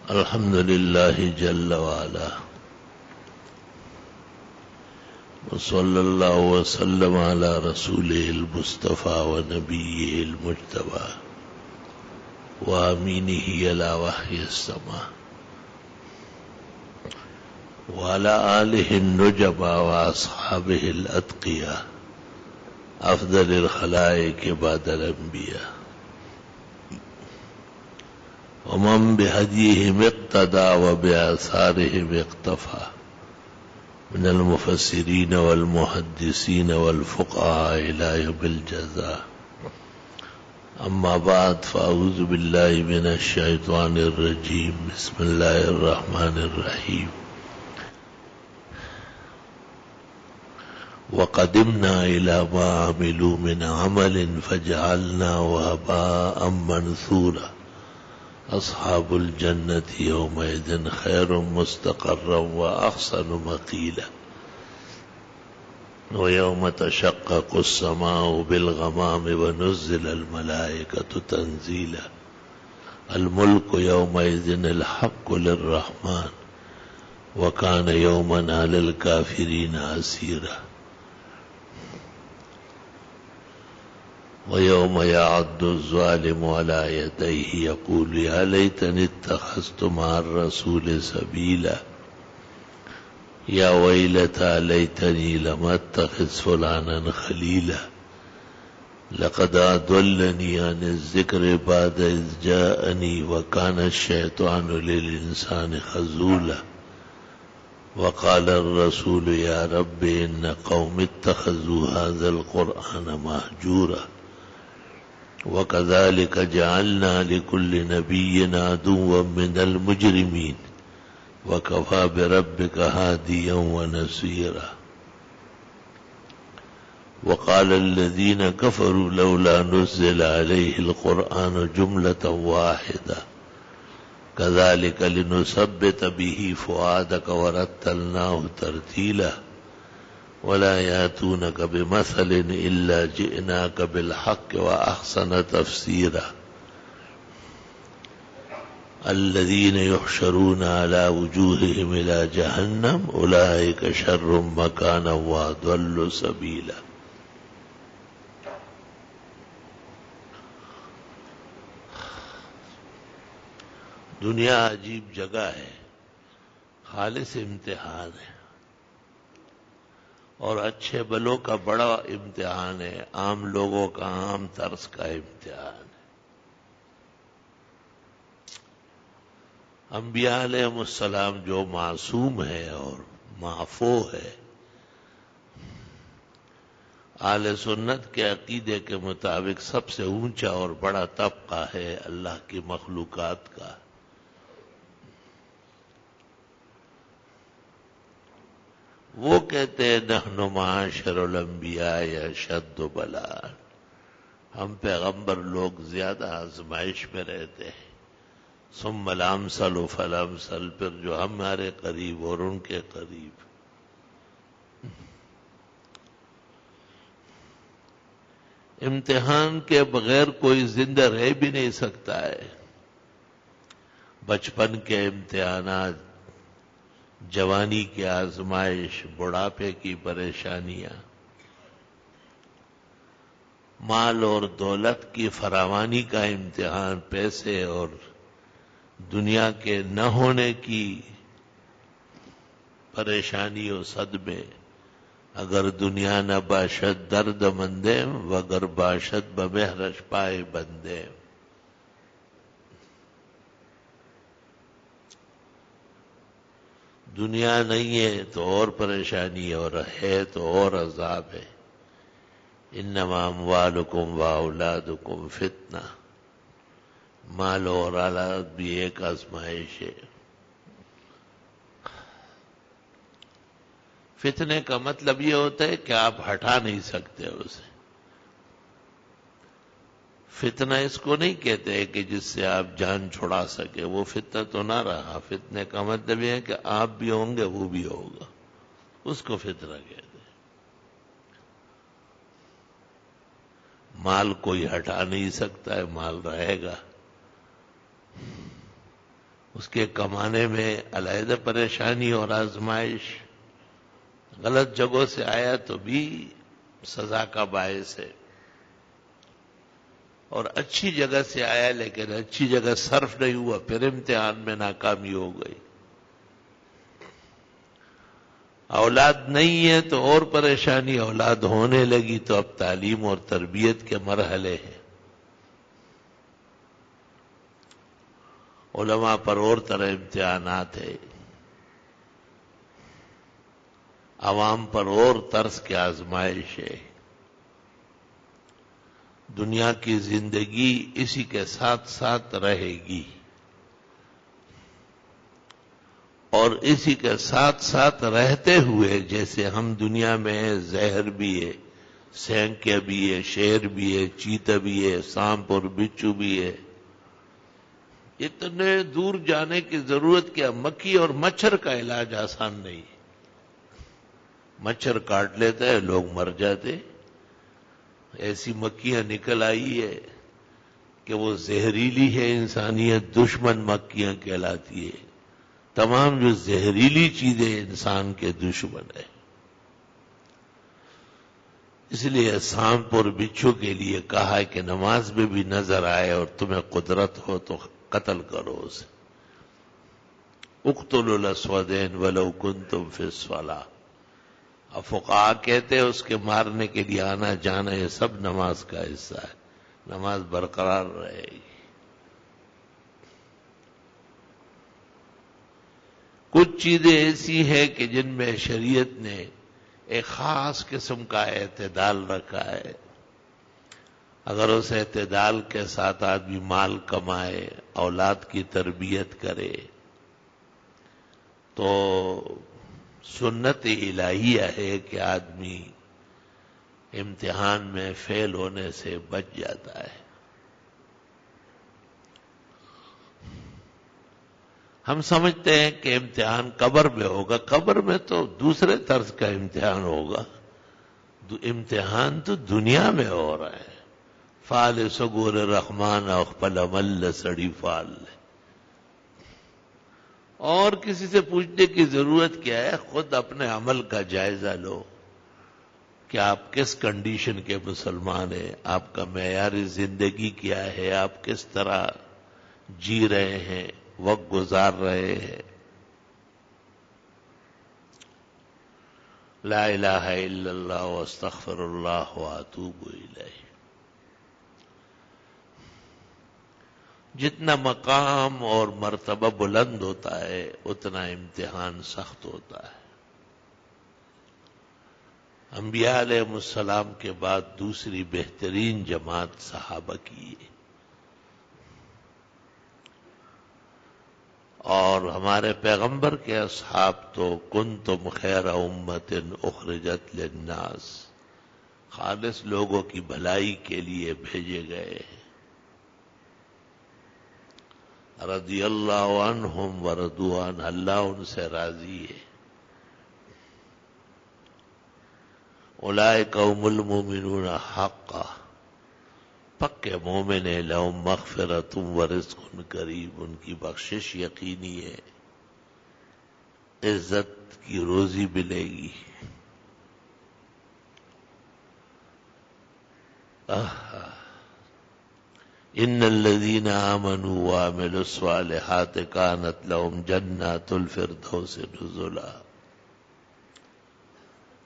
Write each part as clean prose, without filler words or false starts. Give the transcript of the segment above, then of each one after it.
الحمد لله جل وعلا، وصلى الله وسلم على رسوله المصطفى ونبيه المجتبى وامينه على وحي السماء وعلى آله النجبى وأصحابه الأتقياء أفضل الخلائق بعد الأنبياء، ومن بهديهم اقتدى وبآثارهم اقتفى من المفسرين والمحدثين والفقهاء إلى يوم الجزاء. أما بعد، فأعوذ بالله من الشيطان الرجيم. بسم الله الرحمن الرحيم. وقدمنا إلى ما عملوا من عمل فجعلناه هباء منثورا. أصحاب الجنة يومئذ خير مستقرا وأحسن مقيلا. ويوم تشقق السماء بالغمام ونزل الملائكة تنزيلا. الملك يومئذ الحق للرحمن وكان يوما على الكافرين عسيرا. ويوم يعض الظالم على يديه يقول يا ليتني اتخذت مع الرسول سبيلا. يا ويلتى ليتني لم اتخذ فلانا خليلا. لقد أضلني عن الذكر بعد إذ جاءني وكان الشيطان للإنسان خذولا. وقال الرسول يا رب إن قوم اتخذوا هذا القرآن مهجورا. وكذلك جعلنا لكل نبي عدوا من المجرمين وكفى بربك هاديا ونصيرا. وقال الذين كفروا لولا نزل عليه القرآن جملة واحدة كذلك لنثبت به فؤادك ورتلناه ترتيلا. ولا يأتونك بمثل إلا جئناك بالحق وأحسن تفسيرا. الذين يحشرون على وجوههم إلى جهنم أولئك شر مكانا وأضل سبيلا. دنیا عجیب جگہ ہے، خالص امتحان ہے، اور اچھے بلوں کا بڑا امتحان ہے، عام لوگوں کا عام طرز کا امتحان ہے۔ انبیاء علیہ السلام جو معصوم ہے اور معفو ہے، اہل سنت کے عقیدے کے مطابق سب سے اونچا اور بڑا طبقہ ہے اللہ کی مخلوقات کا۔ وہ کہتے ہیں نحن معاشر الانبیاء اشد بلاء، ہم پیغمبر لوگ زیادہ آزمائش میں رہتے ہیں۔ ثم الامثل فالامثل، پھر جو ہمارے قریب اور ان کے قریب۔ امتحان کے بغیر کوئی زندہ رہ بھی نہیں سکتا ہے۔ بچپن کے امتحانات، جوانی کی آزمائش، بڑھاپے کی پریشانیاں، مال اور دولت کی فراوانی کا امتحان، پیسے اور دنیا کے نہ ہونے کی پریشانی و صدمے۔ اگر دنیا نہ باشد درد مندے وگر باشد بمہرش پائے بندے۔ دنیا نہیں ہے تو اور پریشانی، اور ہے تو اور عذاب ہے۔ انما اموالکم واولادکم فتنہ، مال اور اولاد بھی ایک آزمائش ہے۔ فتنے کا مطلب یہ ہوتا ہے کہ آپ ہٹا نہیں سکتے اسے۔ فتنہ اس کو نہیں کہتے کہ جس سے آپ جان چھڑا سکے، وہ فتنہ تو نہ رہا۔ فتنے کا مطلب یہ ہے کہ آپ بھی ہوں گے وہ بھی ہوگا، اس کو فتنہ کہتے ہیں۔ مال کوئی ہٹا نہیں سکتا ہے، مال رہے گا۔ اس کے کمانے میں علیحدہ پریشانی اور آزمائش، غلط جگہوں سے آیا تو بھی سزا کا باعث ہے، اور اچھی جگہ سے آیا لیکن اچھی جگہ صرف نہیں ہوا، پھر امتحان میں ناکامی ہو گئی۔ اولاد نہیں ہے تو اور پریشانی، اولاد ہونے لگی تو اب تعلیم اور تربیت کے مرحلے ہیں، علماء پر اور طرح امتحانات ہیں، عوام پر اور طرز کی آزمائش ہے۔ دنیا کی زندگی اسی کے ساتھ ساتھ رہے گی، اور اسی کے ساتھ ساتھ رہتے ہوئے جیسے ہم دنیا میں زہر بھی ہے، سینکیا بھی ہے، شیر بھی ہے، چیتا بھی ہے، سانپ اور بچھو بھی ہے، اتنے دور جانے کی ضرورت کیا؟ مکھی اور مچھر کا علاج آسان نہیں، مچھر کاٹ لیتا ہے، لوگ مر جاتے، ایسی مکھیاں نکل آئی ہے کہ وہ زہریلی ہے، انسانیت دشمن مکھیاں کہلاتی ہے، تمام جو زہریلی چیزیں انسان کے دشمن ہیں۔ اس لیے سانپ اور بچھو کے لیے کہا ہے کہ نماز میں بھی نظر آئے اور تمہیں قدرت ہو تو قتل کرو اسے، اقتلوا الاسودین ولو کنتم فی الصلاۃ۔ فقہاء کہتے ہیں اس کے مارنے کے لیے آنا جانا یہ سب نماز کا حصہ ہے، نماز برقرار رہے گی۔ کچھ چیزیں ایسی ہیں کہ جن میں شریعت نے ایک خاص قسم کا اعتدال رکھا ہے، اگر اس اعتدال کے ساتھ آدمی مال کمائے، اولاد کی تربیت کرے تو سنت الہیہ ہے کہ آدمی امتحان میں فیل ہونے سے بچ جاتا ہے۔ ہم سمجھتے ہیں کہ امتحان قبر میں ہوگا، قبر میں تو دوسرے طرز کا امتحان ہوگا، امتحان تو دنیا میں ہو رہا ہے۔ فال سگور رحمان اخپل عمل سڑی فال، اور کسی سے پوچھنے کی ضرورت کیا ہے؟ خود اپنے عمل کا جائزہ لو کہ آپ کس کنڈیشن کے مسلمان ہیں، آپ کا معیار زندگی کیا ہے، آپ کس طرح جی رہے ہیں، وقت گزار رہے ہیں۔ لا الہ الا اللہ واستغفر اللہ واتوب الیہ۔ جتنا مقام اور مرتبہ بلند ہوتا ہے اتنا امتحان سخت ہوتا ہے۔ انبیاء علیہ السلام کے بعد دوسری بہترین جماعت صحابہ کی ہے، اور ہمارے پیغمبر کے اصحاب تو کنتم خیر امت اخرجت للناس، خالص لوگوں کی بھلائی کے لیے بھیجے گئے ہیں۔ رضی اللہ عنہم ورضوا عنہ، اللہ ان سے راضی ہے۔ اولئک هم المؤمنون حقا، پکے مومن ہیں، لہم مغفرۃ ورزق کریم، ان کی بخشش یقینی ہے، عزت کی روزی ملے گی۔ ان الذين آمنوا وعملوا الصالحات كانت لهم جنات الفردوس نزلا،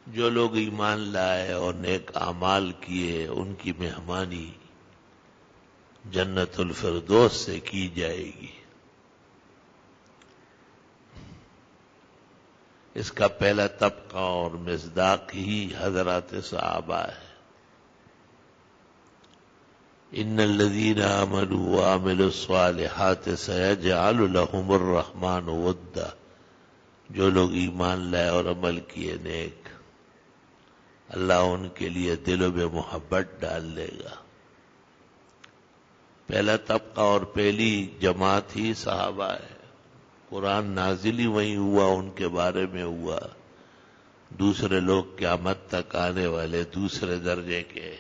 جو لوگ ایمان لائے اور نیک اعمال کیے ان کی مہمانی جنت الفردوس سے کی جائے گی۔ اس کا پہلا طبقہ اور مصداق ہی حضرات صحابہ ہے۔ ان الذين آمنوا وعملوا الصالحات سيجعل لهم الرحمن ودا، جو لوگ ایمان لائے اور عمل کیے نیک، اللہ ان کے لیے دلوں میں محبت ڈال دے گا۔ پہلا طبقہ اور پہلی جماعت ہی صحابہ ہے، قرآن نازل ہی وہیں ہوا، ان کے بارے میں ہوا۔ دوسرے لوگ قیامت تک آنے والے دوسرے درجے کے۔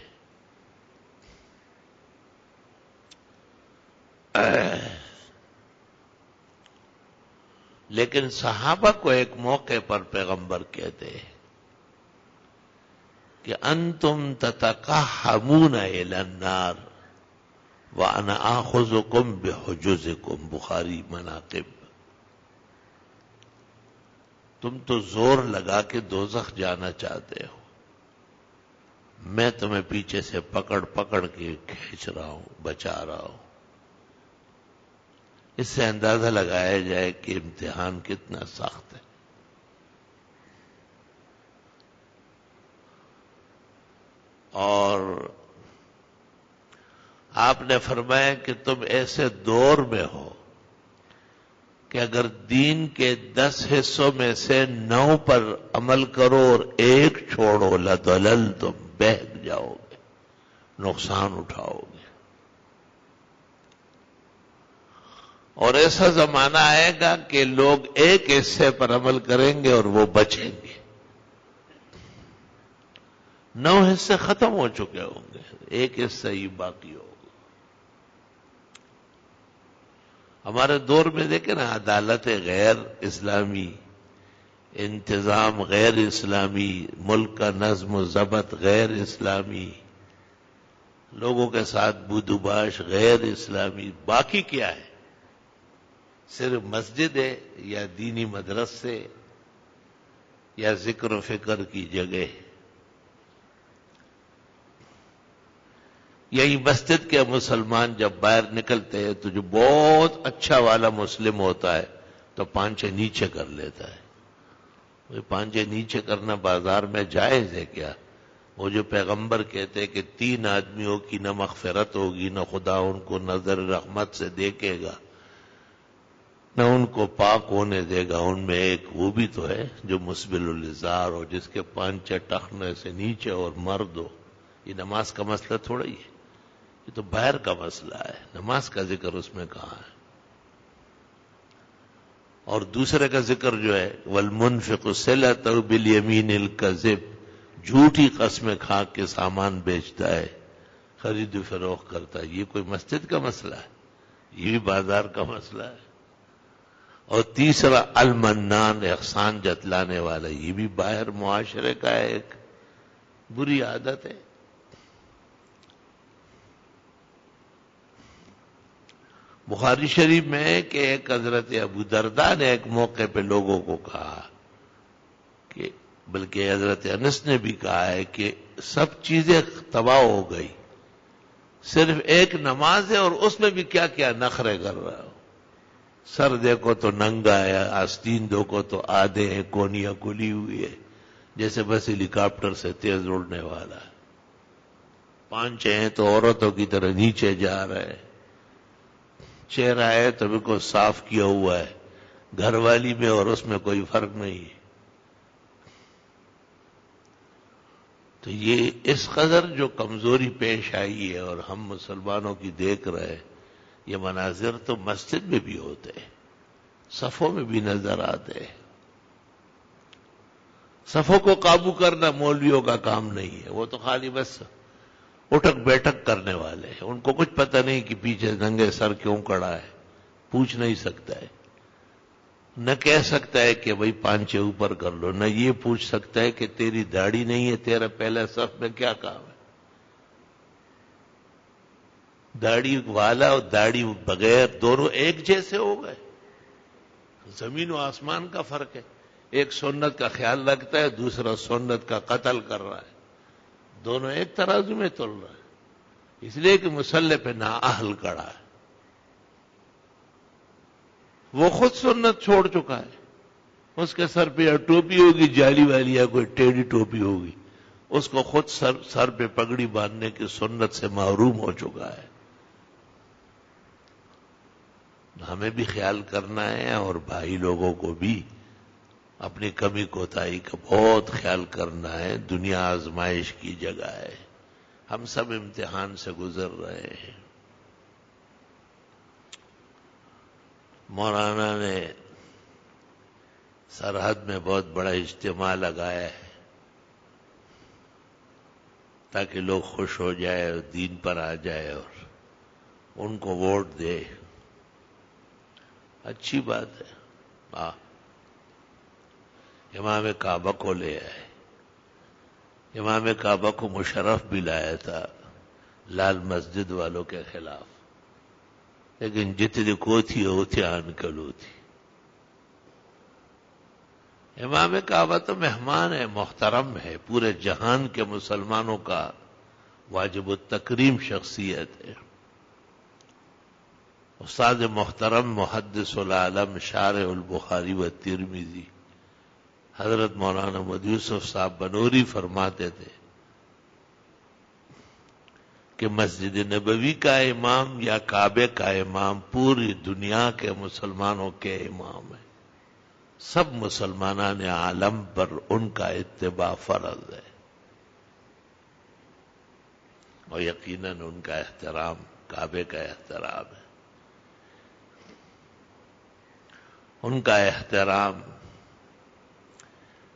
لیکن صحابہ کو ایک موقع پر پیغمبر کہتے ہیں کہ انتم تتقحمون الی النار وانا آخذکم بحجزکم، بخاری مناقب۔ تم تو زور لگا کے دوزخ جانا چاہتے ہو، میں تمہیں پیچھے سے پکڑ پکڑ کے کھینچ رہا ہوں، بچا رہا ہوں۔ اس سے اندازہ لگایا جائے کہ امتحان کتنا سخت ہے۔ اور آپ نے فرمایا کہ تم ایسے دور میں ہو کہ اگر دین کے 10 حصوں میں سے 9 پر عمل کرو اور ایک چھوڑو لضلل، تم بہک جاؤ گے، نقصان اٹھاؤ گے۔ اور ایسا زمانہ آئے گا کہ لوگ ایک حصے پر عمل کریں گے اور وہ بچیں گے، 9 حصے ختم ہو چکے ہوں گے، ایک حصہ ہی باقی ہوگا۔ ہمارے دور میں دیکھیں نا، عدالت غیر اسلامی، انتظام غیر اسلامی، ملک کا نظم و ضبط غیر اسلامی، لوگوں کے ساتھ بودوباش غیر اسلامی، باقی کیا ہے؟ صرف مسجد ہے یا دینی مدرسے یا ذکر و فکر کی جگہ۔ یہی مسجد کے مسلمان جب باہر نکلتے ہیں تو جو بہت اچھا والا مسلم ہوتا ہے تو پانچے نیچے کر لیتا ہے۔ وہ پانچے نیچے کرنا بازار میں جائز ہے کیا؟ وہ جو پیغمبر کہتے کہ 3 آدمیوں کی نہ مغفرت ہوگی، نہ خدا ان کو نظر رحمت سے دیکھے گا، نہ ان کو پاک ہونے دے گا، ان میں ایک وہ بھی تو ہے جو مسبل الازار ہو، جس کے پانچے ٹخنے سے نیچے اور مرد ہو۔ یہ نماز کا مسئلہ تھوڑا ہی ہے، یہ تو باہر کا مسئلہ ہے، نماز کا ذکر اس میں کہاں ہے؟ اور دوسرے کا ذکر جو ہے والمنفق صلته بالیمین الکذب، جھوٹی قسمیں کھا کے سامان بیچتا ہے، خرید و فروخت کرتا ہے، یہ کوئی مسجد کا مسئلہ ہے؟ یہ بھی بازار کا مسئلہ ہے۔ اور تیسرا المنان، احسان جتلانے والا، یہ بھی باہر معاشرے کا ایک بری عادت ہے۔ بخاری شریف میں ہے کہ ایک حضرت ابو درداء نے ایک موقع پہ لوگوں کو کہا کہ، بلکہ حضرت انس نے بھی کہا ہے کہ سب چیزیں تباہ ہو گئی، صرف ایک نماز ہے اور اس میں بھی کیا کیا نخرے کر رہا ہو۔ سر دیکھو تو ننگا ہے، آستین دیکھو تو آدھے ہیں، کونیاں کھلی ہوئی ہے، جیسے بس ہیلی کاپٹر سے تیز اڑنے والا ہے، پانچے ہیں تو عورتوں کی طرح نیچے جا رہے ہیں، چہرہ ہے تو بالکل صاف کیا ہوا ہے، گھر والی میں اور اس میں کوئی فرق نہیں ہے۔ تو یہ اس قدر جو کمزوری پیش آئی ہے اور ہم مسلمانوں کی دیکھ رہے ہیں، یہ مناظر تو مسجد میں بھی ہوتے ہیں، صفوں میں بھی نظر آتے ہیں۔ صفوں کو قابو کرنا مولویوں کا کام نہیں ہے، وہ تو خالی بس اٹھک بیٹھک کرنے والے ہیں، ان کو کچھ پتہ نہیں کہ پیچھے ننگے سر کیوں کھڑا ہے، پوچھ نہیں سکتا ہے، نہ کہہ سکتا ہے کہ بھئی پانچے اوپر کر لو، نہ یہ پوچھ سکتا ہے کہ تیری داڑھی نہیں ہے، تیرا پہلا صف میں کیا کام ہے۔ داڑھی والا اور داڑھی بغیر دونوں ایک جیسے ہو گئے، زمین و آسمان کا فرق ہے۔ ایک سنت کا خیال رکھتا ہے، دوسرا سنت کا قتل کر رہا ہے، دونوں ایک ترازو میں تل رہا ہے، اس لیے کہ مصلی پہ نااہل کڑا ہے، وہ خود سنت چھوڑ چکا ہے، اس کے سر پہ یا ٹوپی ہوگی جالی والی یا کوئی ٹیڑھی ٹوپی ہوگی، اس کو خود سر پہ پگڑی باندھنے کی سنت سے محروم ہو چکا ہے۔ ہمیں بھی خیال کرنا ہے اور بھائی لوگوں کو بھی اپنی کمی کوتاہی کا بہت خیال کرنا ہے۔ دنیا آزمائش کی جگہ ہے، ہم سب امتحان سے گزر رہے ہیں۔ مولانا نے سرحد میں بہت بڑا اجتماع لگایا ہے تاکہ لوگ خوش ہو جائے اور دین پر آ جائے اور ان کو ووٹ دے، اچھی بات ہے۔ امام کعبہ کو لے آئے. امام کعبہ کو مشرف بھی لایا تھا لال مسجد والوں کے خلاف، لیکن جتنی کو تھی وہ تھی آن کلو تھی. امام کعبہ تو مہمان ہے، محترم ہے، پورے جہان کے مسلمانوں کا واجب التکریم شخصیت ہے. استاد محترم محدث العالم شارح البخاری و ترمذی حضرت مولانا محمد یوسف صاحب بنوری فرماتے تھے کہ مسجد نبوی کا امام یا کعبے کا امام پوری دنیا کے مسلمانوں کے امام ہے. سب مسلمانان عالم پر ان کا اتباع فرض ہے، اور یقیناً ان کا احترام کعبے کا احترام ہے. ان کا احترام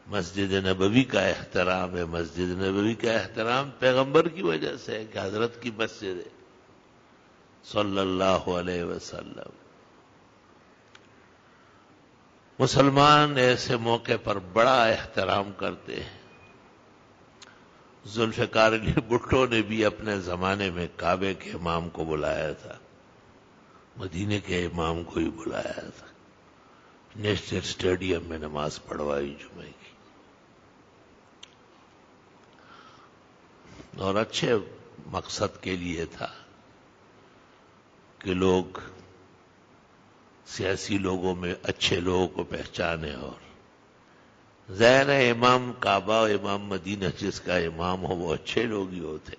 مسجد نبوی کا احترام ہے. مسجد نبوی کا احترام پیغمبر کی وجہ سے ہے کہ حضرت کی مسجد ہے صلی اللہ علیہ وسلم. مسلمان ایسے موقع پر بڑا احترام کرتے ہیں. ذوالفقار علی بھٹو نے بھی اپنے زمانے میں کعبے کے امام کو بلایا تھا، مدینے کے امام کو ہی بلایا تھا، نیشنل اسٹیڈیم میں نماز پڑھوائی جمعے کی. اور اچھے مقصد کے لیے تھا کہ لوگ سیاسی لوگوں میں اچھے لوگوں کو پہچانے. اور ظاہر ہے امام کعبہ امام مدینہ جس کا امام ہو وہ اچھے لوگ ہی ہوتے،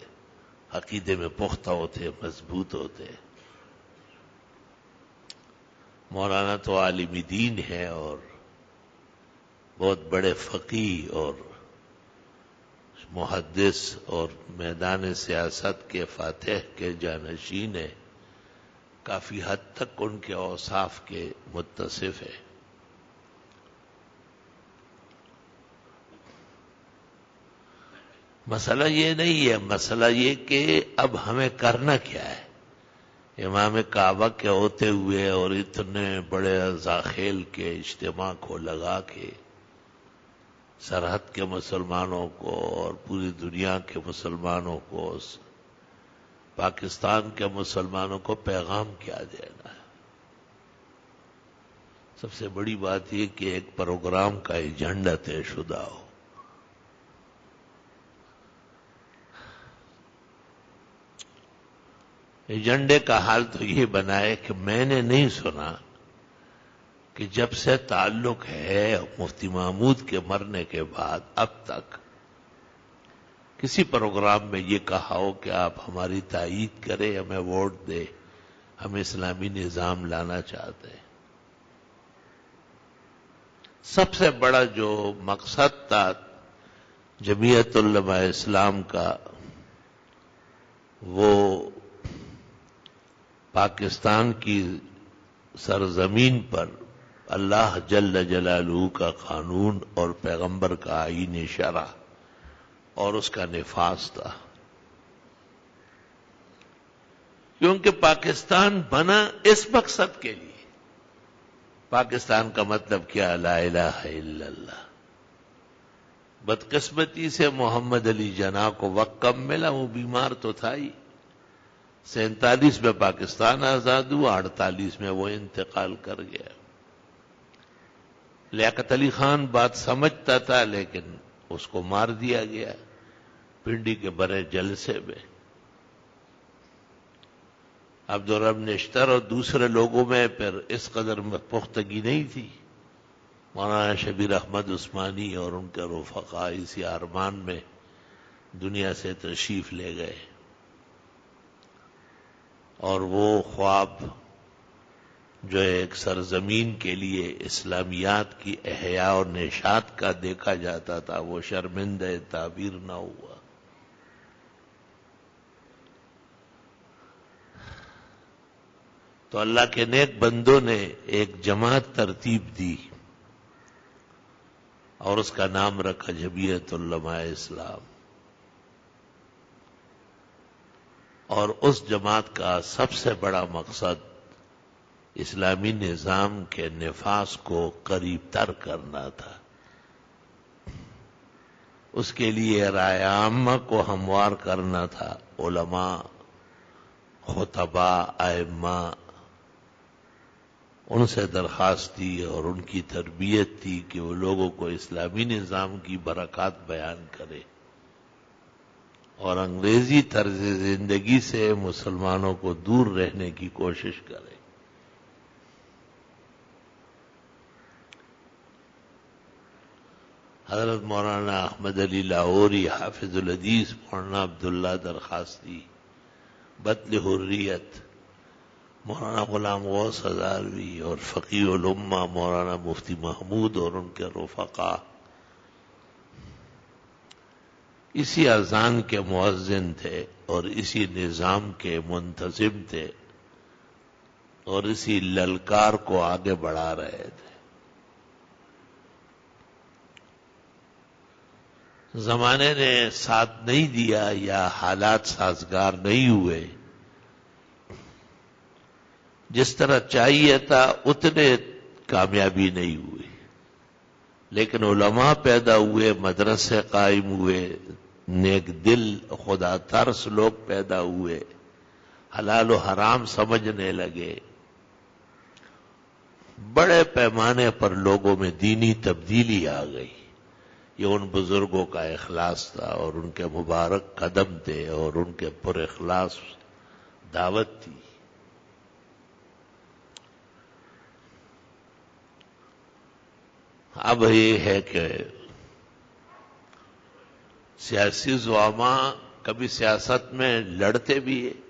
عقیدے میں پختہ ہوتے، مضبوط ہوتے. مولانا تو عالم دین ہے اور بہت بڑے فقیہ اور محدث اور میدان سیاست کے فاتح کے جانشین ہے. کافی حد تک ان کے اوصاف کے متصف ہے. مسئلہ یہ نہیں ہے، مسئلہ یہ کہ اب ہمیں کرنا کیا ہے. امام کعبہ کے ہوتے ہوئے اور اتنے بڑے زاخیل کے اجتماع کو لگا کے سرحد کے مسلمانوں کو اور پوری دنیا کے مسلمانوں کو، پاکستان کے مسلمانوں کو پیغام کیا دینا ہے. سب سے بڑی بات یہ کہ ایک پروگرام کا ایجنڈا طے شدہ ہو. ایجنڈے کا حال تو یہ بنا ہے کہ میں نے نہیں سنا کہ جب سے تعلق ہے مفتی محمود کے مرنے کے بعد اب تک کسی پروگرام میں یہ کہا ہو کہ آپ ہماری تائید کریں، ہمیں ووٹ دیں، ہم اسلامی نظام لانا چاہتے ہیں. سب سے بڑا جو مقصد تھا جمعیت علماء اسلام کا وہ پاکستان کی سرزمین پر اللہ جل جلالہ کا قانون اور پیغمبر کا آئین شرع اور اس کا نفاذ تھا. کیونکہ پاکستان بنا اس مقصد کے لیے. پاکستان کا مطلب کیا؟ لا الہ الا اللہ. بدقسمتی سے محمد علی جناح کو وقت کم ملا، وہ بیمار تو تھا ہی. 47 میں پاکستان آزاد ہوا، 48 میں وہ انتقال کر گیا. لیاقت علی خان بات سمجھتا تھا لیکن اس کو مار دیا گیا پنڈی کے بڑے جلسے میں. عبدالرب نشتر اور دوسرے لوگوں میں پھر اس قدر پختگی نہیں تھی. مولانا شبیر احمد عثمانی اور ان کے رفقا اسی ارمان میں دنیا سے تشریف لے گئے، اور وہ خواب جو ایک سرزمین کے لیے اسلامیات کی احیاء اور نشاط کا دیکھا جاتا تھا وہ شرمندہ تعبیر نہ ہوا. تو اللہ کے نیک بندوں نے ایک جماعت ترتیب دی اور اس کا نام رکھا جمعیت علماء اسلام. اور اس جماعت کا سب سے بڑا مقصد اسلامی نظام کے نفاذ کو قریب تر کرنا تھا. اس کے لیے رائے عامہ کو ہموار کرنا تھا. علماء، خطباء، ائمہ، ان سے درخواست تھی اور ان کی تربیت تھی کہ وہ لوگوں کو اسلامی نظام کی برکات بیان کرے اور انگریزی طرز زندگی سے مسلمانوں کو دور رہنے کی کوشش کرے. حضرت مولانا احمد علی لاہوری، حافظ الحدیث مولانا عبداللہ درخواستی، بطل حریت مولانا غلام غوث ہزاروی اور فقیہ الامہ مولانا مفتی محمود اور ان کے رفقا اسی اذان کے مؤذن تھے اور اسی نظام کے منتظم تھے اور اسی للکار کو آگے بڑھا رہے تھے. زمانے نے ساتھ نہیں دیا یا حالات سازگار نہیں ہوئے. جس طرح چاہیے تھا اتنے کامیابی نہیں ہوئی، لیکن علماء پیدا ہوئے، مدرسے قائم ہوئے، نیک دل خدا ترس لوگ پیدا ہوئے، حلال و حرام سمجھنے لگے. بڑے پیمانے پر لوگوں میں دینی تبدیلی آ گئی. یہ ان بزرگوں کا اخلاص تھا اور ان کے مبارک قدم تھے اور ان کے پر اخلاص دعوت تھی. اب یہ ہے کہ سیاسی زعماء کبھی سیاست میں لڑتے بھی ہیں.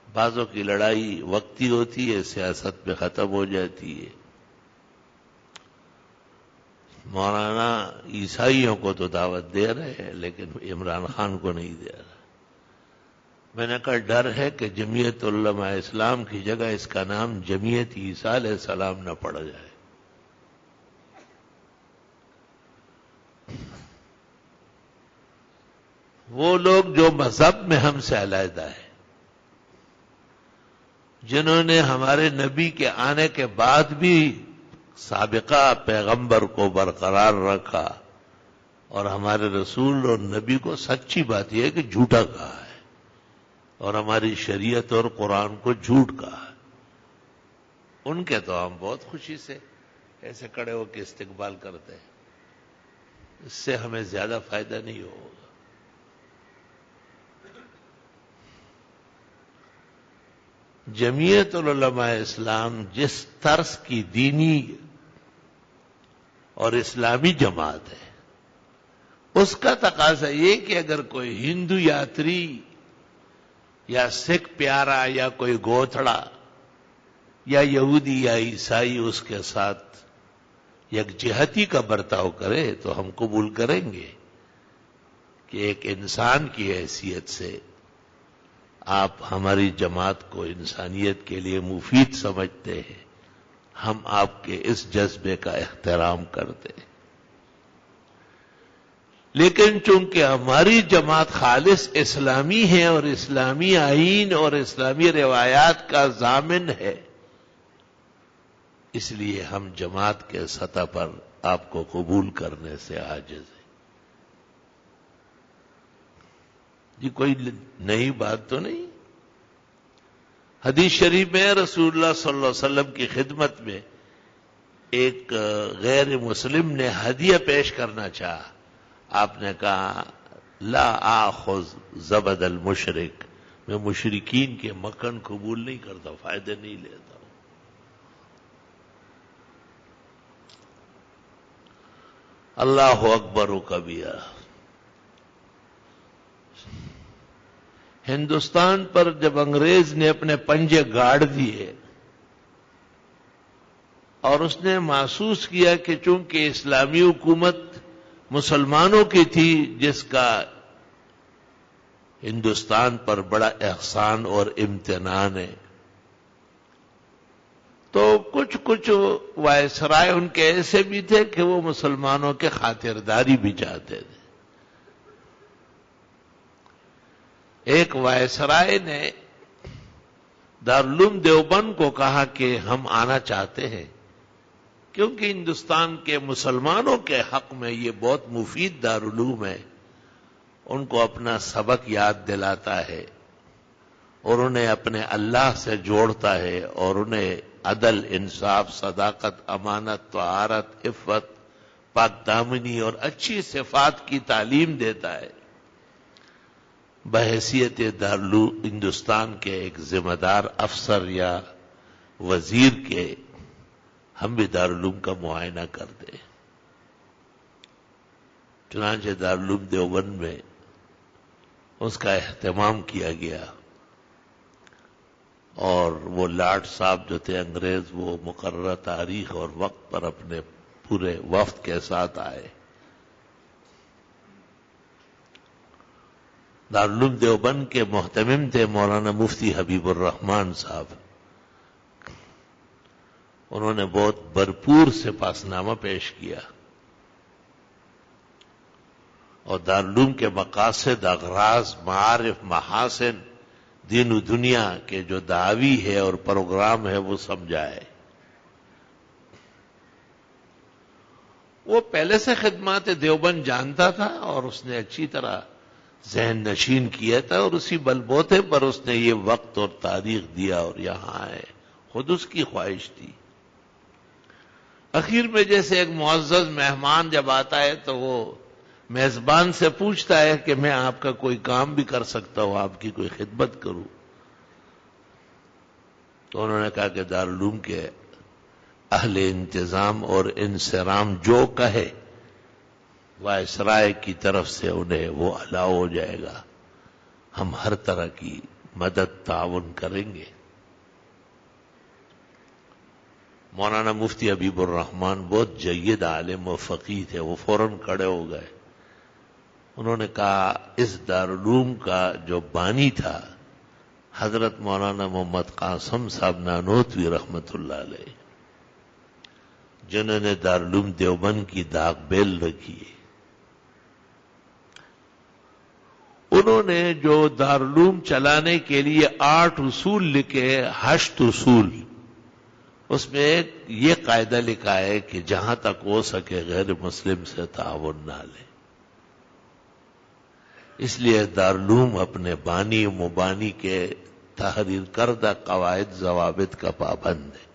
بعضوں کی لڑائی وقتی ہوتی ہے، سیاست میں ختم ہو جاتی ہے. مولانا عیسائیوں کو تو دعوت دے رہے ہیں لیکن عمران خان کو نہیں دے رہا. میں نے کہا ڈر ہے کہ جمعیت علماء اسلام کی جگہ اس کا نام جمعیت عیسیٰ علیہ السلام نہ پڑ جائے. وہ لوگ جو مذہب میں ہم سے علیحدہ ہیں، جنہوں نے ہمارے نبی کے آنے کے بعد بھی سابقہ پیغمبر کو برقرار رکھا اور ہمارے رسول اور نبی کو سچی بات یہ ہے کہ جھوٹا کہا ہے اور ہماری شریعت اور قرآن کو جھوٹ کہا ہے، ان کے تو ہم بہت خوشی سے ایسے کڑے ہو کے استقبال کرتے ہیں. اس سے ہمیں زیادہ فائدہ نہیں ہوگا. جمعیت العلماء اسلام جس طرز کی دینی اور اسلامی جماعت ہے، اس کا تقاضا یہ کہ اگر کوئی ہندو یاتری یا سکھ پیارا یا کوئی گوتھڑا یا یہودی یا عیسائی اس کے ساتھ یکجہتی کا برتاؤ کرے تو ہم قبول کریں گے کہ ایک انسان کی حیثیت سے آپ ہماری جماعت کو انسانیت کے لیے مفید سمجھتے ہیں، ہم آپ کے اس جذبے کا احترام کرتے ہیں. لیکن چونکہ ہماری جماعت خالص اسلامی ہے اور اسلامی آئین اور اسلامی روایات کا ضامن ہے، اس لیے ہم جماعت کے سطح پر آپ کو قبول کرنے سے عاجز ہیں. یہ کوئی نئی بات تو نہیں. حدیث شریف میں رسول اللہ صلی اللہ علیہ وسلم کی خدمت میں ایک غیر مسلم نے ہدیہ پیش کرنا چاہا. آپ نے کہا لا آخذ زبد المشرک، میں مشرکین کے مکھن قبول نہیں کرتا، فائدے نہیں لیتا ہوں. اللہ اکبر و کبیرہ. ہندوستان پر جب انگریز نے اپنے پنجے گاڑ دیے اور اس نے محسوس کیا کہ چونکہ اسلامی حکومت مسلمانوں کی تھی جس کا ہندوستان پر بڑا احسان اور امتنان ہے، تو کچھ وائسرائے ان کے ایسے بھی تھے کہ وہ مسلمانوں کے خاطرداری بھی چاہتے تھے. ایک وائسرائے نے دارالعلوم دیوبند کو کہا کہ ہم آنا چاہتے ہیں، کیونکہ ہندوستان کے مسلمانوں کے حق میں یہ بہت مفید دارالعلوم ہے، ان کو اپنا سبق یاد دلاتا ہے اور انہیں اپنے اللہ سے جوڑتا ہے اور انہیں عدل، انصاف، صداقت، امانت، طہارت، عفت، پاک دامنی اور اچھی صفات کی تعلیم دیتا ہے۔ بحیثیت دارالعلوم ہندوستان کے ایک ذمہ دار افسر یا وزیر کے ہم بھی دارالعلوم کا معائنہ کر دیں۔ چنانچہ دارالعلوم دیوبند میں اس کا اہتمام کیا گیا اور وہ لاٹ صاحب جو تھے انگریز، وہ مقررہ تاریخ اور وقت پر اپنے پورے وفد کے ساتھ آئے۔ دارالعلوم دیوبند کے محتمم تھے مولانا مفتی حبیب الرحمان صاحب۔ انہوں نے بہت بھرپور سپاسنامہ پیش کیا اور دارالعلوم کے مقاصد، اغراض، معارف، محاسن، دین و دنیا کے جو دعوی ہے اور پروگرام ہے وہ سمجھائے۔ وہ پہلے سے خدمات دیوبند جانتا تھا اور اس نے اچھی طرح ذہن نشین کیا تھا اور اسی بل بوتے پر اس نے یہ وقت اور تاریخ دیا اور یہاں آئے، خود اس کی خواہش تھی۔ اخیر میں جیسے ایک معزز مہمان جب آتا ہے تو وہ میزبان سے پوچھتا ہے کہ میں آپ کا کوئی کام بھی کر سکتا ہوں، آپ کی کوئی خدمت کروں؟ تو انہوں نے کہا کہ دارالعلوم کے اہل انتظام اور انصرام جو کہے وائسرائے کی طرف سے انہیں وہ الاؤ ہو جائے گا، ہم ہر طرح کی مدد تعاون کریں گے۔ مولانا مفتی حبیب الرحمان بہت جید عالم و فقیہ تھے، وہ فوراً کھڑے ہو گئے۔ انہوں نے کہا اس دارالعلوم کا جو بانی تھا حضرت مولانا محمد قاسم صاحب نانوتوی رحمت اللہ علیہ، جنہوں نے دارالعلوم دیوبند کی داغ بیل رکھی ہے، انہوں نے جو دارالعلوم چلانے کے لیے 8 اصول لکھے، 8 اصول، اس میں ایک یہ قاعدہ لکھا ہے کہ جہاں تک ہو سکے غیر مسلم سے تعاون نہ لے۔ اس لیے دارالعلوم اپنے بانی و مبانی کے تحریر کردہ قواعد ضوابط کا پابند ہے۔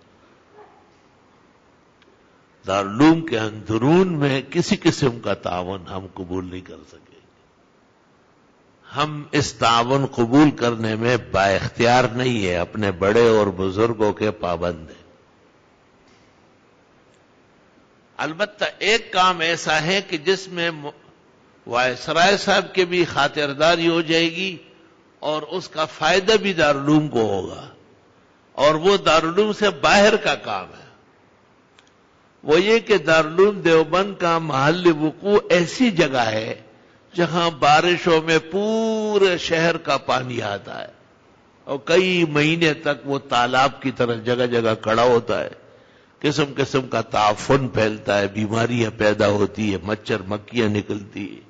دارالعلوم کے اندرون میں کسی قسم کا تعاون ہم قبول نہیں کر سکیں گے۔ ہم اس تعاون قبول کرنے میں با اختیار نہیں ہے، اپنے بڑے اور بزرگوں کے پابند ہیں۔ البتہ ایک کام ایسا ہے کہ جس میں وائسرائے صاحب کے بھی خاطرداری ہو جائے گی اور اس کا فائدہ بھی دارالعلوم کو ہوگا، اور وہ دارالعلوم سے باہر کا کام ہے۔ وہ یہ کہ دارالعلوم دیوبند کا محل وقوع ایسی جگہ ہے جہاں بارشوں میں پورے شہر کا پانی آتا ہے اور کئی مہینے تک وہ تالاب کی طرح جگہ جگہ کھڑا ہوتا ہے، قسم قسم کا تعفن پھیلتا ہے، بیماریاں پیدا ہوتی ہے، مچھر مکھیاں نکلتی ہیں۔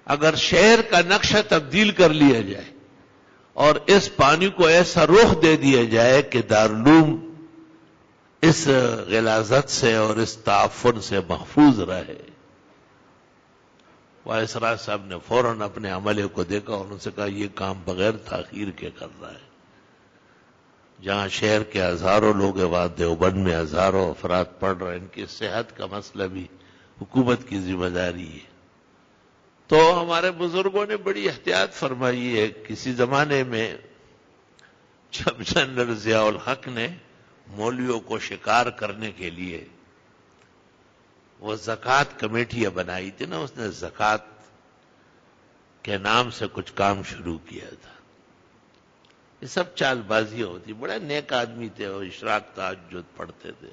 اگر شہر کا نقشہ تبدیل کر لیا جائے اور اس پانی کو ایسا رخ دے دیا جائے کہ دارالعلوم اس غلاظت سے اور اس تعفن سے محفوظ رہے، وائسرائے صاحب نے فوراً اپنے عملے کو دیکھا اور ان سے کہا یہ کام بغیر تاخیر کے کر رہا ہے۔ جہاں شہر کے ہزاروں لوگ ہیں وہاں دیوبند میں ہزاروں افراد پڑھ رہے ہیں، ان کی صحت کا مسئلہ بھی حکومت کی ذمہ داری ہے۔ تو ہمارے بزرگوں نے بڑی احتیاط فرمائی ہے۔ کسی زمانے میں جب جنرل ضیاء الحق نے مولویوں کو شکار کرنے کے لیے وہ زکوٰۃ کمیٹیاں بنائی تھی نا، اس نے زکوٰۃ کے نام سے کچھ کام شروع کیا تھا۔ یہ سب چال بازیاں ہوتی، بڑا نیک آدمی تھے اور اشراق تہجد پڑھتے تھے،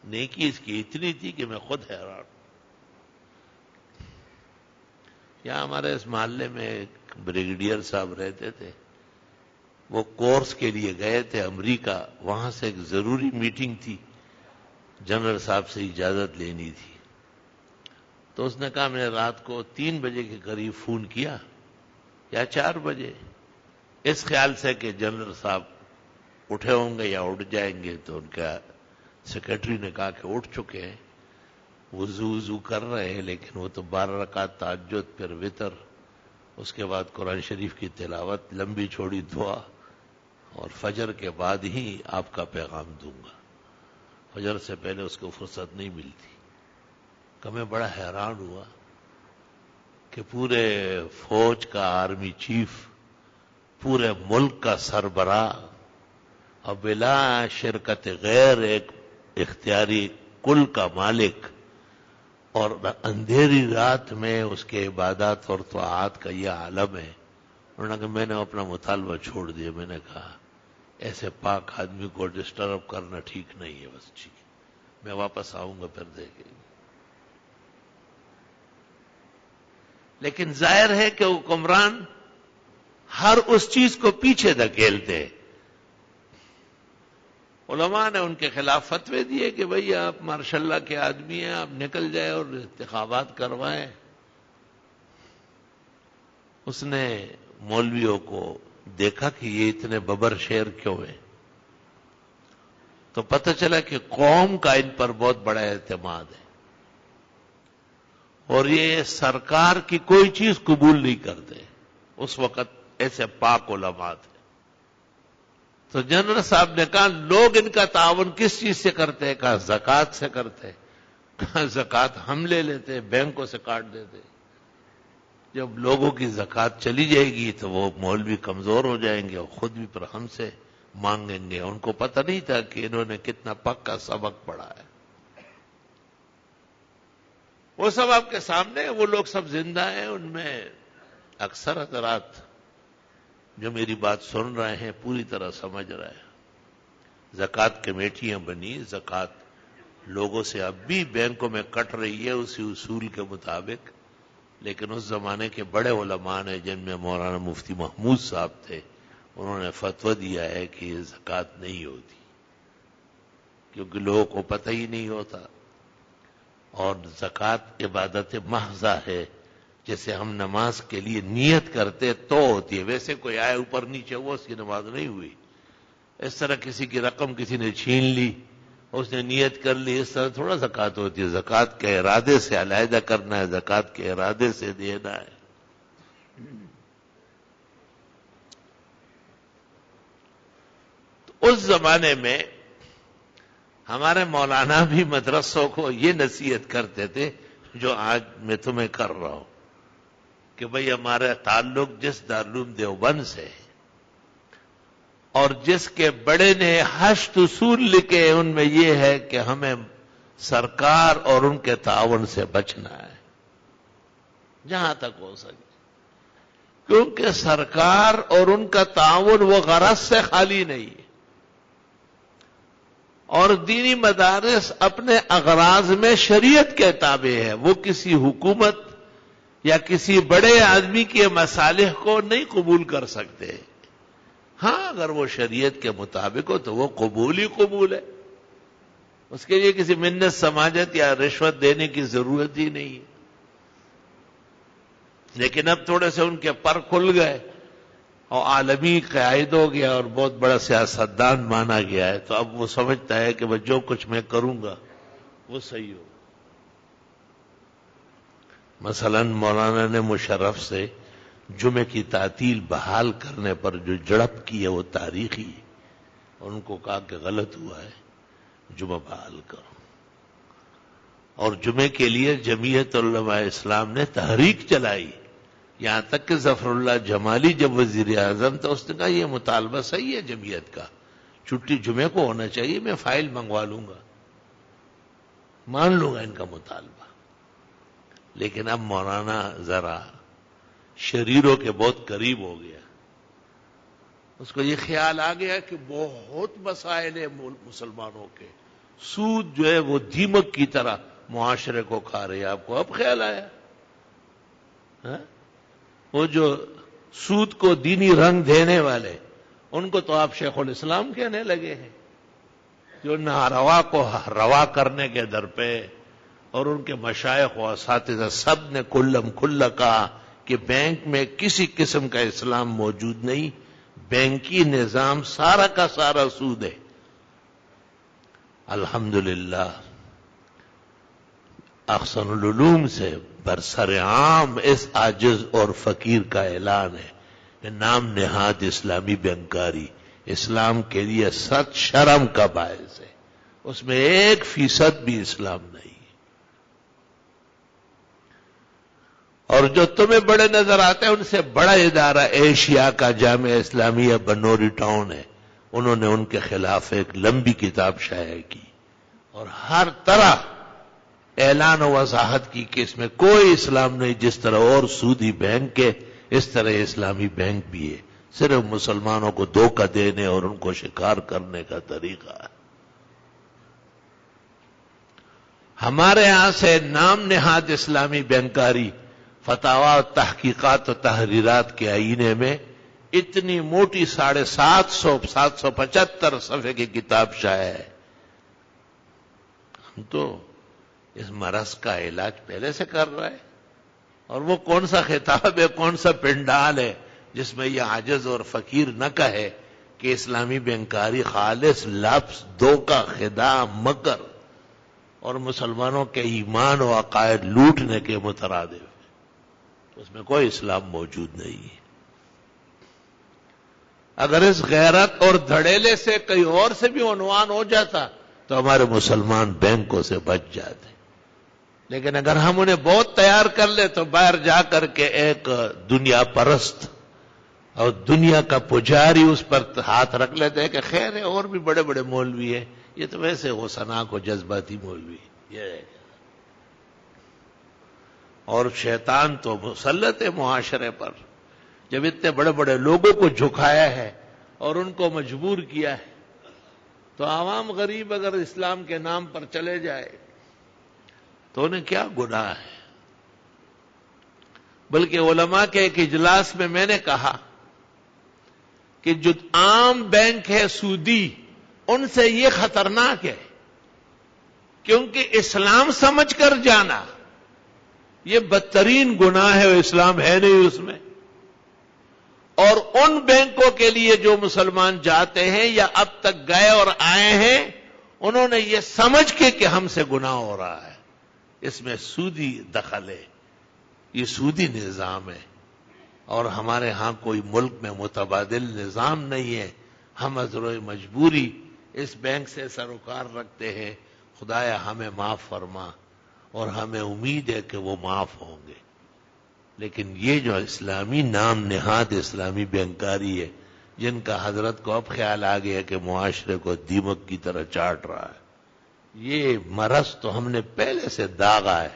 نیکی اس کی اتنی تھی کہ میں خود حیران۔ یہاں ہمارے اس محلے میں ایک بریگیڈیئر صاحب رہتے تھے، وہ کورس کے لیے گئے تھے امریکہ، وہاں سے ایک ضروری میٹنگ تھی، جنرل صاحب سے اجازت لینی تھی۔ تو اس نے کہا میں نے رات کو 3 بجے کے قریب فون کیا یا 4 بجے، اس خیال سے کہ جنرل صاحب اٹھے ہوں گے یا اٹھ جائیں گے، تو ان کا سیکرٹری نے کہا کہ اٹھ چکے ہیں، وضو کر رہے ہیں، لیکن وہ تو 12 رکعت تہجد، پھر وتر، اس کے بعد قرآن شریف کی تلاوت، لمبی چھوڑی دعا، اور فجر کے بعد ہی آپ کا پیغام دوں گا، فجر سے پہلے اس کو فرصت نہیں ملتی۔ کہ میں بڑا حیران ہوا کہ پورے فوج کا آرمی چیف، پورے ملک کا سربراہ، اور بلا شرکت غیر ایک اختیاری کل کا مالک، اور اندھیری رات میں اس کے عبادات اور طاعات کا یہ عالم ہے۔ انہوں نے کہا میں نے اپنا مطالبہ چھوڑ دیا، میں نے کہا ایسے پاک آدمی کو ڈسٹرب کرنا ٹھیک نہیں ہے، بس ٹھیک ہے، میں واپس آؤں گا پھر دیکھیں گے۔ لیکن ظاہر ہے کہ حکمران ہر اس چیز کو پیچھے دھکیلتے ہیں۔ علماء نے ان کے خلاف فتوے دیے کہ بھئی آپ ماشاء اللہ کے آدمی ہیں، آپ نکل جائے اور انتخابات کروائیں۔ اس نے مولویوں کو دیکھا کہ یہ اتنے ببر شیر کیوں ہیں، تو پتہ چلا کہ قوم کا ان پر بہت بڑا اعتماد ہے، اور یہ سرکار کی کوئی چیز قبول نہیں کرتے۔ اس وقت ایسے پاک علماء تھے۔ تو جنرل صاحب نے کہا لوگ ان کا تعاون کس چیز سے کرتے ہیں؟ کہا زکوٰۃ سے کرتے ہیں۔ کہا زکوٰۃ ہم لے لیتے ہیں، بینکوں سے کاٹ دیتے ہیں۔ جب لوگوں کی زکوٰۃ چلی جائے گی تو وہ مولوی کمزور ہو جائیں گے اور خود بھی پھر ہم سے مانگیں گے۔ ان کو پتہ نہیں تھا کہ انہوں نے کتنا پکا سبق پڑھا ہے۔ وہ سب آپ کے سامنے، وہ لوگ سب زندہ ہیں، ان میں اکثر حضرات جو میری بات سن رہے ہیں پوری طرح سمجھ رہے ہیں۔ زکوٰۃ کمیٹیاں بنی، زکوٰۃ لوگوں سے اب بھی بینکوں میں کٹ رہی ہے اسی اصول کے مطابق، لیکن اس زمانے کے بڑے علماء نے، جن میں مولانا مفتی محمود صاحب تھے، انہوں نے فتویٰ دیا ہے کہ یہ زکوٰۃ نہیں ہوتی، کیونکہ لوگوں کو پتہ ہی نہیں ہوتا، اور زکوٰۃ عبادت محضہ ہے، جیسے ہم نماز کے لیے نیت کرتے تو ہوتی ہے، ویسے کوئی آئے اوپر نیچے ہوا اس کی نماز نہیں ہوئی۔ اس طرح کسی کی رقم کسی نے چھین لی، اس نے نیت کر لی، اس طرح تھوڑا زکوٰۃ ہوتی ہے۔ زکوٰۃ کے ارادے سے علیحدہ کرنا ہے، زکوٰۃ کے ارادے سے دینا ہے۔ تو اس زمانے میں ہمارے مولانا بھی مدرسوں کو یہ نصیحت کرتے تھے جو آج میں تمہیں کر رہا ہوں، کہ بھئی ہمارا تعلق جس دارالعلوم دیوبند سے ہے، اور جس کے بڑے نے 8 اصول لکھے، ان میں یہ ہے کہ ہمیں سرکار اور ان کے تعاون سے بچنا ہے جہاں تک ہو سکے، کیونکہ سرکار اور ان کا تعاون وہ غرض سے خالی نہیں ہے، اور دینی مدارس اپنے اغراض میں شریعت کے تابع ہے، وہ کسی حکومت یا کسی بڑے آدمی کے مصالح کو نہیں قبول کر سکتے۔ ہاں اگر وہ شریعت کے مطابق ہو تو وہ قبول ہی قبول ہے، اس کے لیے کسی منت سماجت یا رشوت دینے کی ضرورت ہی نہیں ہے۔ لیکن اب تھوڑے سے ان کے پر کھل گئے اور عالمی قائد ہو گیا اور بہت بڑا سیاستدان مانا گیا ہے، تو اب وہ سمجھتا ہے کہ جو کچھ میں کروں گا وہ صحیح ہو۔ مثلا مولانا نے مشرف سے جمعے کی تعطیل بحال کرنے پر جو جڑپ کی ہے وہ تاریخی ہے، اور ان کو کہا کہ غلط ہوا ہے، جمعہ بحال کرو۔ اور جمعے کے لیے جمعیت علماء اسلام نے تحریک چلائی، یہاں تک کہ ظفر اللہ جمالی جب وزیر اعظم تھا اس نے کہا یہ مطالبہ صحیح ہے جمعیت کا، چھٹی جمعے کو ہونا چاہیے، میں فائل منگوا لوں گا، مان لوں گا ان کا مطالبہ۔ لیکن اب مولانا ذرا شریروں کے بہت قریب ہو گیا، اس کو یہ خیال آ گیا کہ بہت مسائل ہیں مسلمانوں کے، سود جو ہے وہ دیمک کی طرح معاشرے کو کھا رہی ہے۔ آپ کو اب خیال آیا؟ وہ جو سود کو دینی رنگ دینے والے، ان کو تو آپ شیخ الاسلام کہنے لگے ہیں، جو ناروا کو روا کرنے کے در پہ، اور ان کے مشائخ و اساتذہ سب نے کلم کھلا کہا کہ بینک میں کسی قسم کا اسلام موجود نہیں، بینکی نظام سارا کا سارا سود ہے۔ الحمدللہ احسن العلوم سے برسر عام اس عاجز اور فقیر کا اعلان ہے کہ نام نہاد اسلامی بینکاری اسلام کے لیے سخت شرم کا باعث ہے، اس میں 1% بھی اسلام نہیں۔ اور جو تمہیں بڑے نظر آتے ہیں ان سے بڑا ادارہ ایشیا کا جامعہ اسلامیہ بنوری ٹاؤن ہے، انہوں نے ان کے خلاف ایک لمبی کتاب شائع کی اور ہر طرح اعلان و وضاحت کی کہ اس میں کوئی اسلام نہیں، جس طرح اور سودی بینک ہے اس طرح اسلامی بینک بھی ہے، صرف مسلمانوں کو دھوکہ دینے اور ان کو شکار کرنے کا طریقہ ہے۔ ہمارے ہاں سے نام نہاد اسلامی بینکاری فتاوی و تحقیقات و تحریرات کے آئینے میں اتنی موٹی 775 صفحے کی کتاب شائع ہے۔ ہم تو اس مرض کا علاج پہلے سے کر رہے ہیں، اور وہ کون سا خطاب ہے، کون سا پنڈال ہے جس میں یہ عاجز اور فقیر نہ کہے کہ اسلامی بینکاری خالص لفظ، دھوکہ، خداع، مکر اور مسلمانوں کے ایمان و عقائد لوٹنے کے مترادف، اس میں کوئی اسلام موجود نہیں ہے۔ اگر اس غیرت اور دھڑیلے سے کہیں اور سے بھی عنوان ہو جاتا تو ہمارے مسلمان بینکوں سے بچ جاتے، لیکن اگر ہم انہیں بہت تیار کر لیں تو باہر جا کر کے ایک دنیا پرست اور دنیا کا پجاری اس پر ہاتھ رکھ لیتے ہیں کہ خیر ہے اور بھی بڑے بڑے مولوی ہیں، یہ تو ویسے غصناک و جذباتی مولوی یہ ہے۔ اور شیطان تو مسلط ہے معاشرے پر، جب اتنے بڑے بڑے لوگوں کو جھکایا ہے اور ان کو مجبور کیا ہے تو عوام غریب اگر اسلام کے نام پر چلے جائے تو انہیں کیا گناہ ہے۔ بلکہ علماء کے ایک اجلاس میں میں نے کہا کہ جو عام بینک ہے سودی، ان سے یہ خطرناک ہے، کیونکہ اسلام سمجھ کر جانا یہ بدترین گناہ ہے، اسلام ہے نہیں اس میں۔ اور ان بینکوں کے لیے جو مسلمان جاتے ہیں یا اب تک گئے اور آئے ہیں، انہوں نے یہ سمجھ کے کہ ہم سے گناہ ہو رہا ہے، اس میں سودی دخل ہے، یہ سودی نظام ہے، اور ہمارے ہاں کوئی ملک میں متبادل نظام نہیں ہے۔ ہم عذر مجبوری اس بینک سے سروکار رکھتے ہیں، خدایا ہمیں معاف فرما، اور ہمیں امید ہے کہ وہ معاف ہوں گے۔ لیکن یہ جو اسلامی نام نہاد اسلامی بینکاری ہے، جن کا حضرت کو اب خیال آ گیا کہ معاشرے کو دیمک کی طرح چاٹ رہا ہے، یہ مرض تو ہم نے پہلے سے داغا ہے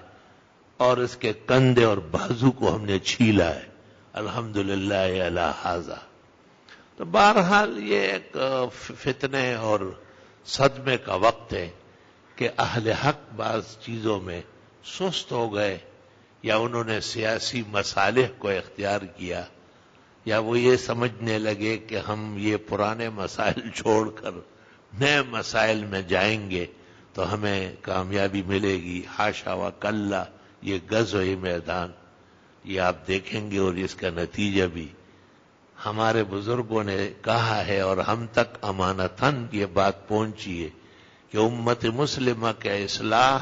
اور اس کے کندھے اور بازو کو ہم نے چھیلا ہے، الحمدللہ علی ھذا۔ تو بہرحال یہ ایک فتنے اور صدمے کا وقت ہے کہ اہل حق بعض چیزوں میں سست ہو گئے، یا انہوں نے سیاسی مصالح کو اختیار کیا، یا وہ یہ سمجھنے لگے کہ ہم یہ پرانے مسائل چھوڑ کر نئے مسائل میں جائیں گے تو ہمیں کامیابی ملے گی۔ حاشا و کلا، یہ غزوہ میدان یہ آپ دیکھیں گے، اور اس کا نتیجہ بھی ہمارے بزرگوں نے کہا ہے اور ہم تک امانتاً یہ بات پہنچی ہے کہ امت مسلمہ کے اصلاح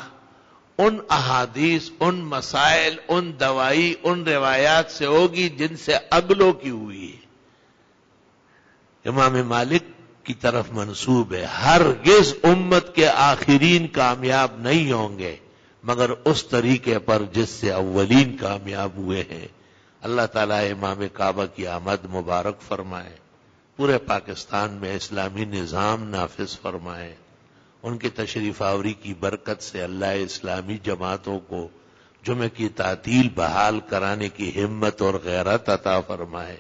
ان احادیث، ان مسائل، ان دوائی، ان روایات سے ہوگی جن سے اگلوں کی ہوئی ہے۔ امام مالک کی طرف منسوب ہے، ہرگز امت کے آخرین کامیاب نہیں ہوں گے مگر اس طریقے پر جس سے اولین کامیاب ہوئے ہیں۔ اللہ تعالیٰ امام کعبہ کی آمد مبارک فرمائے، پورے پاکستان میں اسلامی نظام نافذ فرمائے، ان کی تشریف آوری کی برکت سے اللہ اسلامی جماعتوں کو جمعہ کی تعطیل بحال کرانے کی ہمت اور غیرت عطا فرمائے،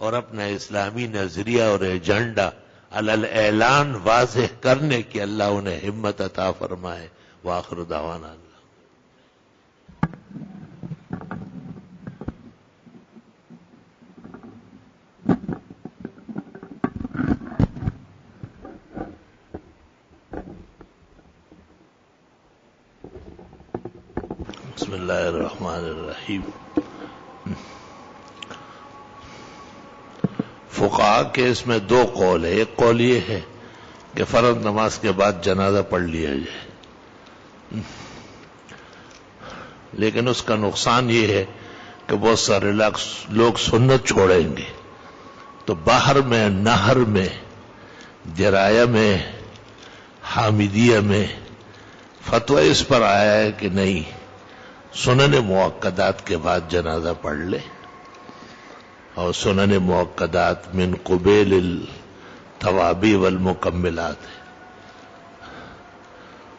اور اپنا اسلامی نظریہ اور ایجنڈا علی الاعلان واضح کرنے کی اللہ انہیں ہمت عطا فرمائے۔ وآخر دعوانا بسم اللہ الرحمن الرحیم۔ فقہا کے اس میں دو قول ہے. ایک قول یہ ہے کہ فرض نماز کے بعد جنازہ پڑھ لیا جائے، لیکن اس کا نقصان یہ ہے کہ بہت سارے لوگ سنت چھوڑیں گے، تو باہر میں، نہر میں، جرایہ میں، حامدیہ میں فتوی اس پر آیا ہے کہ نہیں، سنن مؤکدات کے بعد جنازہ پڑھ لے، اور سنن مؤکدات من قبیل التوابی والمکملات ہے.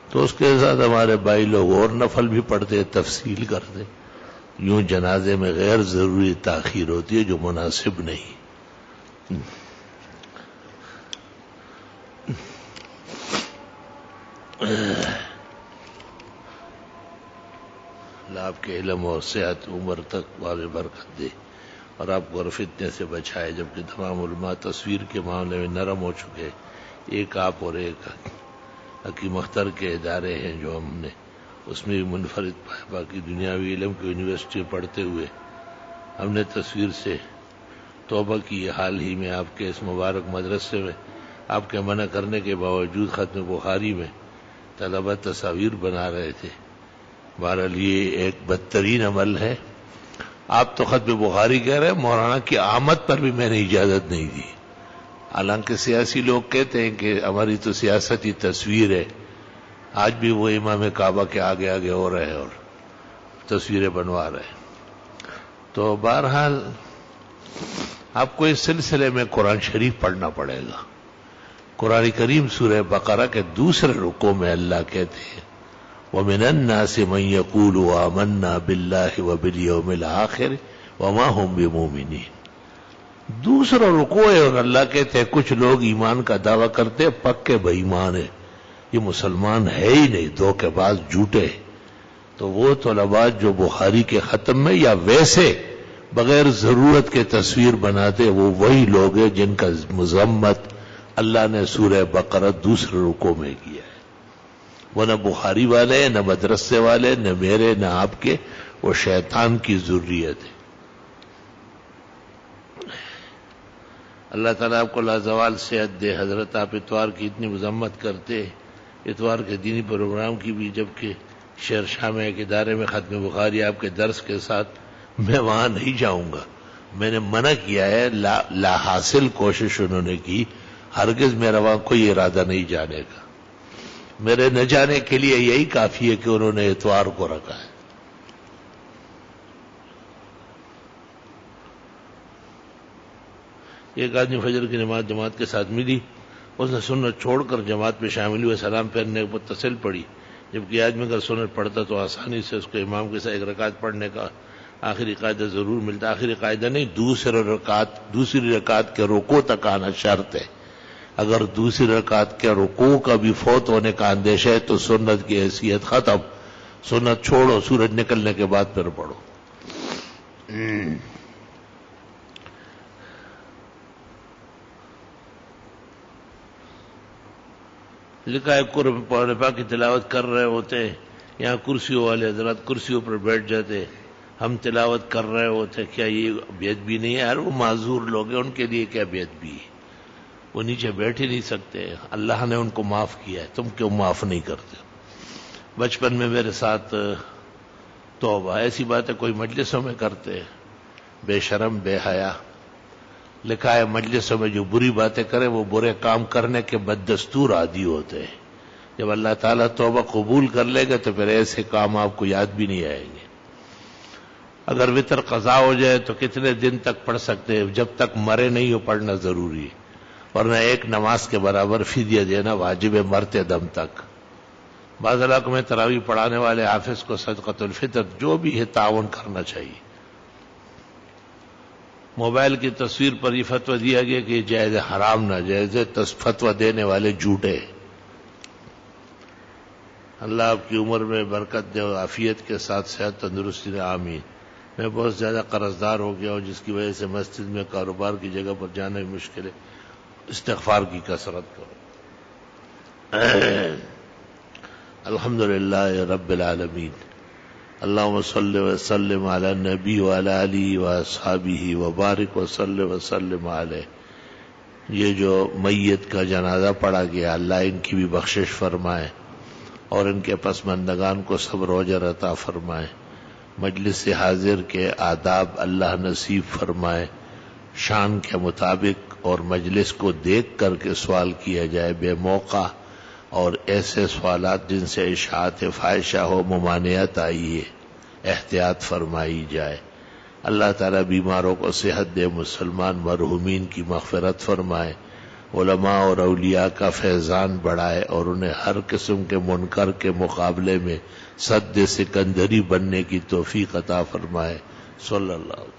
تو اس کے ساتھ ہمارے بھائی لوگ اور نفل بھی پڑھتے، تفصیل کرتے. یوں جنازے میں غیر ضروری تاخیر ہوتی ہے جو مناسب نہیں. اللہ آپ کے علم اور صحت عمر تک باب برکت دے اور آپ کو فتنے سے بچائے، جبکہ تمام علماء تصویر کے معاملے میں نرم ہو چکے. ایک آپ اور ایک حکیم اختر کے ادارے ہیں جو ہم نے اس میں بھی منفرد پائے. باقی دنیاوی علم کی یونیورسٹی پڑھتے ہوئے ہم نے تصویر سے توبہ کی. حال ہی میں آپ کے اس مبارک مدرسے میں آپ کے منع کرنے کے باوجود ختم بخاری میں طلبہ تصاویر بنا رہے تھے. بہرحال یہ ایک بدترین عمل ہے. آپ تو ختم بخاری کہہ رہے ہیں، مولانا کی آمد پر بھی میں نے اجازت نہیں دی. حالانکہ سیاسی لوگ کہتے ہیں کہ ہماری تو سیاستی تصویر ہے. آج بھی وہ امام کعبہ کے آگے آگے ہو رہے ہیں اور تصویریں بنوا رہے ہیں. تو بہرحال آپ کو اس سلسلے میں قرآن شریف پڑھنا پڑے گا. قرآن کریم سورہ بقرہ کے دوسرے رکوع میں اللہ کہتے ہیں وَمِنَ النَّاسِ مَن يَقُولُ آمَنَّا بِاللَّهِ وَبِالْيَوْمِ الْآخِرِ وَمَا هُمْ بِمُؤْمِنِينَ. دوسرا رکوع ہے اور اللہ کہتے ہیں کچھ لوگ ایمان کا دعویٰ کرتے ہیں پکے بے ایمان ہے، یہ مسلمان ہے ہی نہیں، دھوکے باز جھوٹے. تو وہ طلباء جو بخاری کے ختم میں یا ویسے بغیر ضرورت کے تصویر بناتے، وہ وہی لوگ ہیں جن کا مذمت اللہ نے سورہ بقرہ دوسرے رکوع میں کیا ہے. وہ نہ بخاری والے، نہ مدرسے والے، نہ میرے، نہ آپ کے، وہ شیطان کی ذریت ہے. اللہ تعالیٰ آپ کو لازوال صحت دے. حضرت آپ اتوار کی اتنی مذمت کرتے، اتوار کے دینی پروگرام کی بھی، جبکہ شہر شاہ میں ایک ادارے میں ختم بخاری آپ کے درس کے ساتھ، میں وہاں نہیں جاؤں گا. میں نے منع کیا ہے. لا حاصل کوشش انہوں نے کی. ہرگز میرا وہاں کوئی ارادہ نہیں جانے کا. میرے نہ جانے کے لیے یہی کافی ہے کہ انہوں نے اتوار کو رکھا ہے. ایک آدمی فجر کی نماز جماعت کے ساتھ ملی، اس نے سنت چھوڑ کر جماعت میں شامل ہوئے، سلام پھیرنے پر متصل پڑھی. جبکہ آدمی اگر سنت پڑھتا تو آسانی سے اس کو امام کے ساتھ ایک رکعت پڑھنے کا آخری قاعدہ ضرور ملتا. آخری قاعدہ نہیں، دوسری رکعت کے رکوع تک آنا شرط ہے. اگر دوسری رکعت کے رکوع کا بھی فوت ہونے کا اندیشہ ہے تو سنت کی حیثیت ختم. سنت چھوڑو، سورج نکلنے کے بعد پھر پڑھو. لکھا ہے قرآن پاک کی تلاوت کر رہے ہوتے ہیں، یہاں کرسیوں والے حضرات کرسیوں پر بیٹھ جاتے، ہم تلاوت کر رہے ہوتے. کیا یہ بے ادبی نہیں ہے؟ یار وہ معذور لوگ ہیں، ان کے لیے کیا بے ادبی ہے؟ وہ نیچے بیٹھ ہی نہیں سکتے. اللہ نے ان کو معاف کیا ہے، تم کیوں معاف نہیں کرتے؟ بچپن میں میرے ساتھ توبہ ایسی باتیں کوئی مجلسوں میں کرتے، بے شرم بے حیا. لکھا ہے مجلسوں میں جو بری باتیں کرے وہ برے کام کرنے کے بددستور عادی ہوتے ہیں. جب اللہ تعالیٰ توبہ قبول کر لے گا تو پھر ایسے کام آپ کو یاد بھی نہیں آئیں گے. اگر وتر قضا ہو جائے تو کتنے دن تک پڑھ سکتے ہیں؟ جب تک مرے نہیں ہو پڑھنا ضروری ہے، ورنہ ایک نماز کے برابر فدیہ دینا واجب ہے مرتے دم تک. بعض علاقوں میں تراویح پڑھانے والے حافظ کو صدقۃ الفطر جو بھی ہے تعاون کرنا چاہیے. موبائل کی تصویر پر یہ فتویٰ دیا گیا کہ یہ جائز حرام نہ جائز ہے. فتویٰ دینے والے جھوٹے. اللہ آپ کی عمر میں برکت دے اور عافیت کے ساتھ صحت تندرستی دے، آمین. میں بہت زیادہ قرض دار ہو گیا ہوں جس کی وجہ سے مسجد میں کاروبار کی جگہ پر جانا مشکل ہے. استغفار کی کثرت کرو. الحمدللہ رب العالمین. اللہم صلی وسلم علی النبی وعلی آلہ واصحابہ وبارک وسلم علیہ. یہ جو میت کا جنازہ پڑھا گیا اللہ ان کی بھی بخشش فرمائے اور ان کے پسماندگان کو صبر و اجر عطا فرمائے. مجلس حاضر کے آداب اللہ نصیب فرمائے، شان کے مطابق اور مجلس کو دیکھ کر کے سوال کیا جائے بے موقع، اور ایسے سوالات جن سے اشاعت فاحشہ ہو، ممانعت آئی ہے، احتیاط فرمائی جائے. اللہ تعالیٰ بیماروں کو صحت دے، مسلمان مرحومین کی مغفرت فرمائے، علماء اور اولیاء کا فیضان بڑھائے اور انہیں ہر قسم کے منکر کے مقابلے میں سد سکندری بننے کی توفیق عطا فرمائے. صلی اللہ علیہ وسلم.